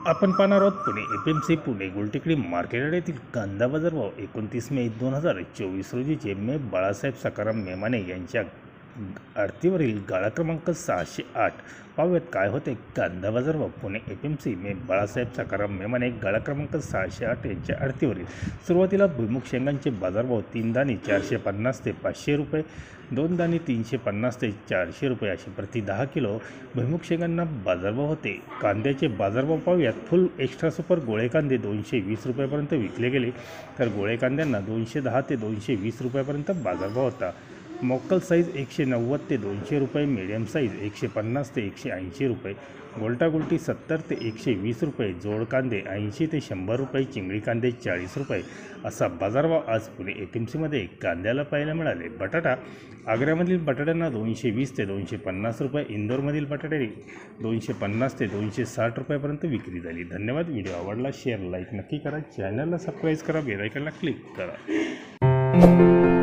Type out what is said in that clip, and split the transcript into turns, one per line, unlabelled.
आपण पाहणार आहोत पुणे एपीएमसी पुणे गुलटेकडी मार्केट यार्डातील कांदा बाजार भाव 29 मे 2024 रोजीचे मे बाळासाहेब सखाराम मेमाने यांच्या आरतीवरील गाळा क्रमांक 608 पाहूयात काय होते कांदा बाजार भाव पुणे एपीएमसी मे बाळासाहेब सखाराम मेमाने गाळा क्रमांक 608 यांच्या आरतीवरील सुरुवातीला भुईमुग शेंगांचे बाजारभाव 3 दाणे 450 ते 500 रुपये, 2 दाणे 350 ते 400 रुपये असे प्रति 10 किलो भुईमुग शेंगांना बाजारभाव होते। कांद्याचे बाजारभाव पाहूयात। फुल एक्स्ट्रा सुपर गोळे कांदे 220 रुपयापर्यंत विकले गेले, तर गोळे कांद्यांना 210 ते 220 रुपयापर्यंत बाजारभाव होता। मोकल साईज 190 ते 200 रुपये, मीडियम साईज 150 ते 180 रुपये, गोल्टा गुलटी 70 ते 120 रुपये, जोड कांदे 80 ते 100 रुपये, चिंगडी कांदे 40 रुपये असा बाजारभाव आज पुणे एपीएमसीमध्ये कांद्याला पाहायला मिळाले। बटाटा आग्र्यामधील बटाट्यांना 220 ते 250 रुपये, इंदोरमधील बटाटे 250 ते 260 रुपयापर्यंत विक्री झाली। धन्यवाद। व्हिडिओ आवडला शेअर लाईक नक्की करा, चॅनलला सबस्क्राईब करा, बेल आयकॉनला क्लिक करा।